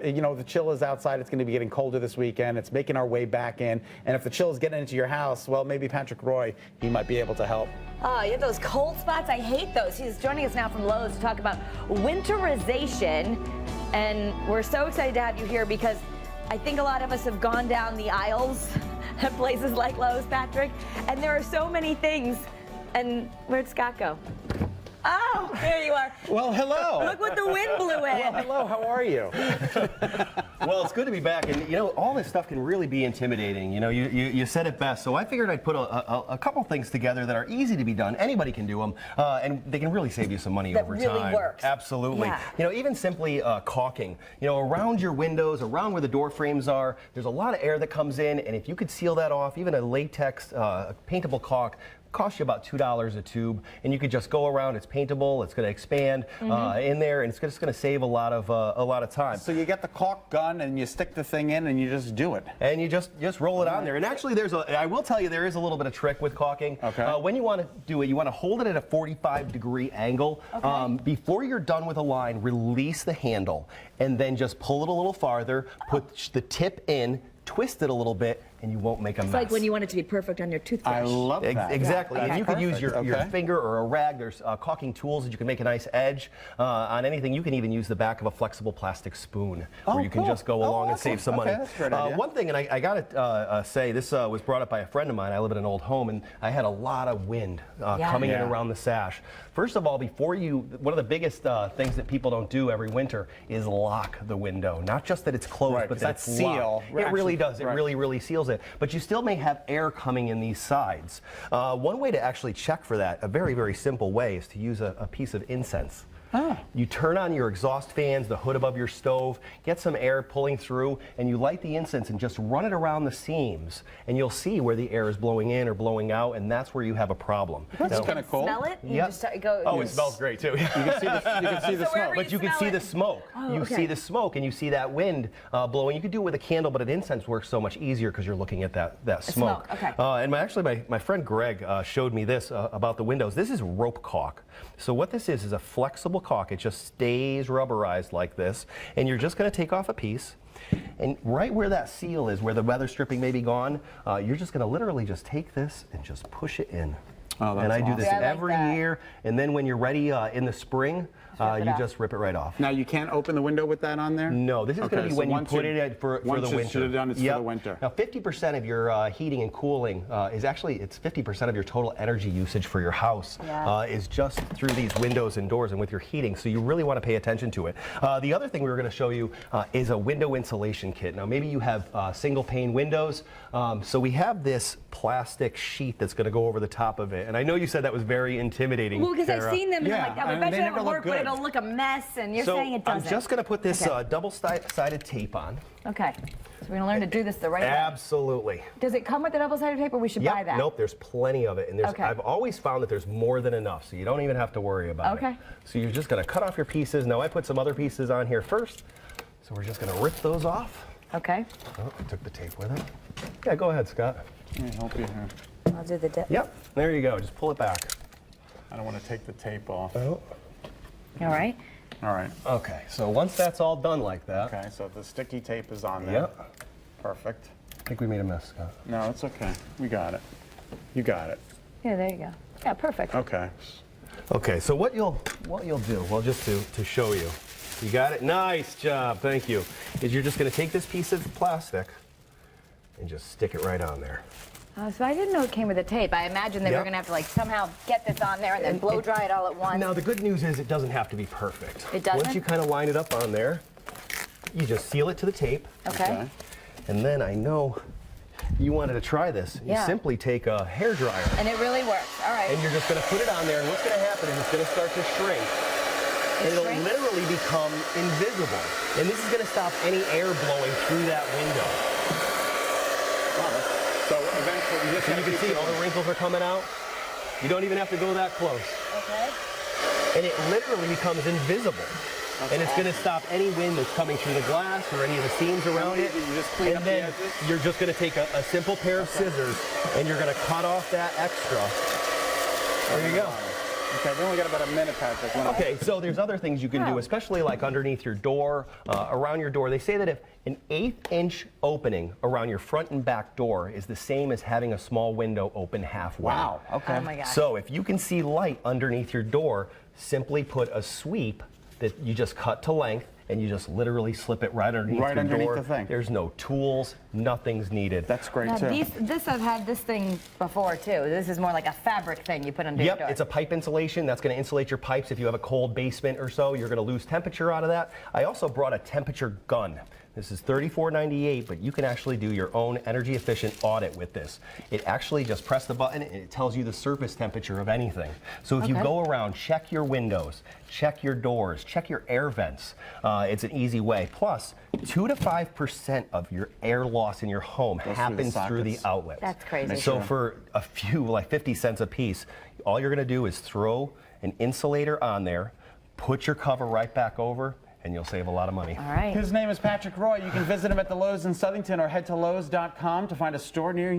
You know, the chill is outside. It's going to be getting colder this weekend. It's making our way back in. And if the chill is getting into your house, well, maybe Patrick Roy, he might be able to help. Oh, you have those cold spots? I hate those. He's joining us now from Lowe's to talk about winterization. And we're so excited to have you here because I think a lot of us have gone down the aisles at places like Lowe's, Patrick, and there are so many things. And where'd Scott go? Oh, there you are. Well, hello. Look what the wind blew in. Well, hello. How are you? Well, it's good to be back, and you know, all this stuff can really be intimidating. You know, you said it best. So I figured I'd put a couple things together that are easy to be done. Anybody can do them, and they can really save you some money over time. That really works. Absolutely. Yeah. You know, even simply caulking. You know, around your windows, around where the door frames are, there's a lot of air that comes in, and if you could seal that off, even a latex paintable caulk costs you about $2 a tube, and you could just go around. It's paintable. It's going to expand in there, and it's just going to save a lot of time. So you get the caulk gun and you stick the thing in and you just do it. And you just roll it on there. And actually, I will tell you, there is a little bit of trick with caulking. Okay. When you want to do it, you want to hold it at a 45-degree angle. Okay. Before you're done with a line, release the handle, and then just pull it a little farther. Put the tip in, twist it a little bit, and you won't make a mess. It's like when you want it to be perfect on your toothbrush. I love that. Exactly. Yeah. And you could use your Okay. finger or a rag. There's caulking tools that you can make a nice edge on anything. You can even use the back of a flexible plastic spoon where you can just go along and save some money. That's a great idea. One thing, and I got to say, this was brought up by a friend of mine. I live in an old home, and I had a lot of wind coming in around the sash. First of all, one of the biggest things that people don't do every winter is lock the window. Not just that it's closed, but that it's seal. locked. It really does. It really seals it. But you still may have air coming in these sides. One way to actually check for that, a very, very simple way, is to use a piece of incense. You turn on your exhaust fans, the hood above your stove, get some air pulling through, and you light the incense and just run it around the seams, and you'll see where the air is blowing in or blowing out, and that's where you have a problem. That's kind of cool. Smell it? You Yep. just go, Oh, it smells great too. You can see the So wherever smoke. But you can see the smoke. You see the smoke, and you see that wind blowing. You could do it with a candle, but an incense works so much easier because you're looking at that smoke. Okay. And my friend Greg showed me this about the windows. This is rope caulk. So what this is a flexible caulk. It just stays rubberized like this, and you're just going to take off a piece. And right where that seal is, where the weather stripping may be gone, you're just going to literally just take this and just push it in. Oh, that's and I do this awesome. every year, and then when you're ready in the spring, you just rip it right off. Now, you can't open the window with that on there? No, this is going to be when you put it in for the winter. Once it's done, it's for the winter. Now, 50% of your heating and cooling is actually, it's 50% of your total energy usage for your house is just through these windows and doors and with your heating, so you really want to pay attention to it. The other thing we were going to show you is a window insulation kit. Now, maybe you have single pane windows, so we have this plastic sheet that's going to go over the top of it, and I know you said that was very intimidating. Well, because I've seen them, and I'm like, I and bet they you never it'll look work, but good. it'll look a mess, and you're saying it doesn't. I'm just going to put this double-sided tape on. Okay, so we're going to learn to do this the right way. Absolutely. Does it come with the double-sided tape, or we should buy that? Nope, there's plenty of it. And I've always found that there's more than enough, so you don't even have to worry about it. Okay. So you're just going to cut off your pieces. Now, I put some other pieces on here first, so we're just going to rip those off. Okay. Oh, I took the tape with it. Yeah, go ahead, Scott. Let me help you here. I'll do the dip. Yep, there you go. Just pull it back. I don't want to take the tape off. Oh. All right. All right. Okay, so once that's all done like that. Okay, so the sticky tape is on there. Yep. Perfect. I think we made a mess, Scott. No, it's okay. We got it. You got it. Yeah, there you go. Yeah, perfect. Okay. Okay, so what you'll do, well, just to show you, you got it? Nice job, thank you. Is you're just going to take this piece of plastic and just stick it right on there. So I didn't know it came with a tape. I imagine they were going to have to somehow get this on there and then blow dry it all at once. Now the good news is it doesn't have to be perfect. It doesn't? Once you kind of line it up on there, you just seal it to the tape. Okay. And then I know you wanted to try this. You simply take a hairdryer. And it really works. All right. And you're just going to put it on there, and what's going to happen is it's going to start to shrink. And it'll literally become invisible. And this is going to stop any air blowing through that window. So eventually, You can see all the wrinkles are coming out. You don't even have to go that close. Okay. And it literally becomes invisible. And it's going to stop any wind that's coming through the glass or any of the seams around it. You just clean up the then edges? you're just going to take a simple pair of scissors and you're going to cut off that extra. There you go. Okay, we only got about a minute, Patrick. Okay, so there's other things you can do, Oh. especially like underneath your door, around your door. They say that if an 1/8-inch opening around your front and back door is the same as having a small window open halfway. Wow, okay. Oh my gosh. So if you can see light underneath your door, simply put a sweep that you just cut to length and you just literally slip it right underneath Right your underneath door. the thing. There's no tools, nothing's needed. That's great, Now, too. this I've had this thing before too. This is more like a fabric thing you put under your Yep, door. it's a pipe insulation. That's going to insulate your pipes. If you have a cold basement or so, you're going to lose temperature out of that. I also brought a temperature gun. This is $34.98, but you can actually do your own energy efficient audit with this. It actually just press the button and it tells you the surface temperature of anything. So if you Okay. go around, check your windows, check your doors, check your air vents. It's an easy way. Plus, 2 to 5% of your air loss in your home through the happens through the sockets. outlets. That's crazy. So for a few, like 50 cents a piece, all you're going to do is throw an insulator on there, put your cover right back over, and you'll save a lot of money. All right. His name is Patrick Roy. You can visit him at the Lowe's in Southington or head to Lowe's.com to find a store near you.